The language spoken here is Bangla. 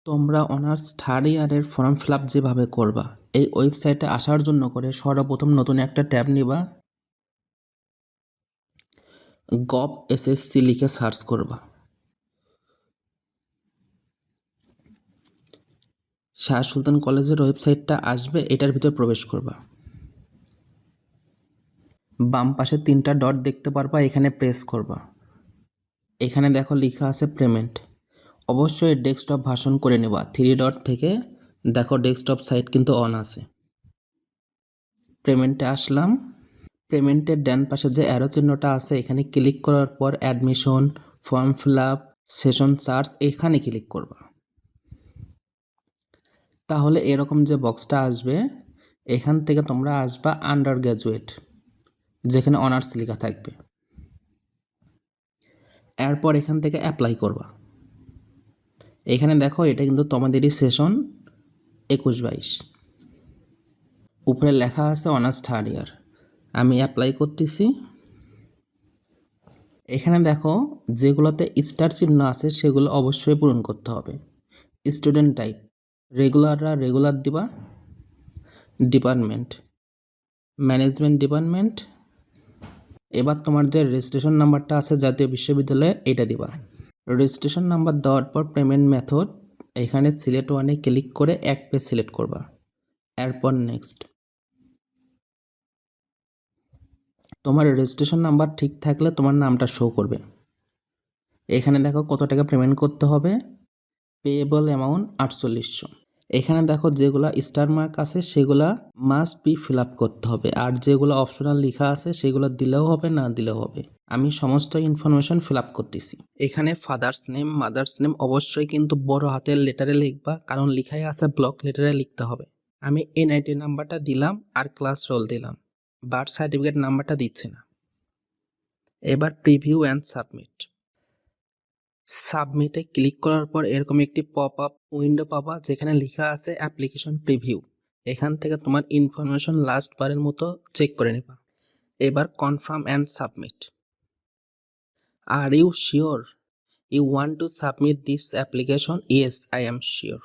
তোমরা অনার্স থার্ড ইয়ারের ফর্ম ফিল আপ যেভাবে করবা, এই ওয়েবসাইটে আসার জন্য করে সর্বপ্রথম নতুন একটা ট্যাব নিবা, gov.ssc লিখে সার্চ করবা। শাহ সুলতান কলেজের ওয়েবসাইটটা আসবে, এটার ভিতর প্রবেশ করবা। বাম পাশে 3টা ডট দেখতে পারবা, এখানে প্রেস করবা। এখানে দেখো লেখা আছে পেমেন্ট। অবশ্যই ডেস্কটপ ভার্সন করে নেবা। 3 ডট থেকে দেখো ডেস্কটপ সাইট কিন্তু অন আছে। পেমেন্টে আসলাম। পেমেন্টের ডান পাশে যে অ্যারো চিহ্নটা আছে, এখানে ক্লিক করার পর admission, form fill up, session charge এখানে ক্লিক করবা। তাহলে এরকম যে বক্সটা আসবে, এখান থেকে তোমরা আসবা আন্ডার গ্র্যাজুয়েট, যেখানে অনার্স লেখা থাকবে। এরপর এখান থেকে অ্যাপ্লাই করবা। এখানে দেখো এটা কিন্তু তোমাদেরই সেশন 21-22। উপরে লেখা আছে অনার্স থার্ড ইয়ার। আমি অ্যাপ্লাই করতেছি। এখানে দেখো যেগুলোতে স্টার চিহ্ন আছে সেগুলো অবশ্যই পূরণ করতে হবে। স্টুডেন্ট টাইপ রেগুলাররা রেগুলার দিবা। Department management department. এবার তোমার যে রেজিস্ট্রেশন নাম্বারটা আছে জাতীয় বিশ্ববিদ্যালয়ে, এটা দিবা। রেজিস্ট্রেশন নাম্বার দেওয়ার পর পেমেন্ট মেথড, এখানে সিলেক্ট ওয়ানে ক্লিক করে এক পেজ সিলেক্ট করবা। এরপর নেক্সট। তোমার রেজিস্ট্রেশন নাম্বার ঠিক থাকলে তোমার নামটা শো করবে। এখানে দেখো কত টাকা পেমেন্ট করতে হবে। Payable amount 4800। এখানে দেখো যেগুলা স্টার মার্ক আছে সেগুলা মাস্ট বি ফিল আপ করতে হবে, আর যেগুলো অপশনাল লেখা আছে সেগুলো দিলেও হবে, না দিলেও হবে। আমি সমস্ত ইনফরমেশন ফিল আপ করতেছি। এখানে ফাদার্স নেম, মাদার্স নেম অবশ্যই কিন্তু বড় হাতের লেটারে লিখবা, কারণ লেখাই আছে ব্লক লেটারে লিখতে হবে। আমি NIT নাম্বারটা দিলাম আর ক্লাস রোল দিলাম, বার্থ সার্টিফিকেট নাম্বারটা দিচ্ছি না। এবার প্রিভিউ অ্যান্ড সাবমিট। সাবমিটে ক্লিক করার পর এরকম একটি পপ আপ উইন্ডো পাবা, যেখানে লেখা আছে অ্যাপ্লিকেশন প্রিভিউ। এখান থেকে তোমার ইনফরমেশন লাস্ট বারের মতো চেক করে নেবা। এবার confirm and submit. Are you sure you want to submit this application? Yes, I am sure.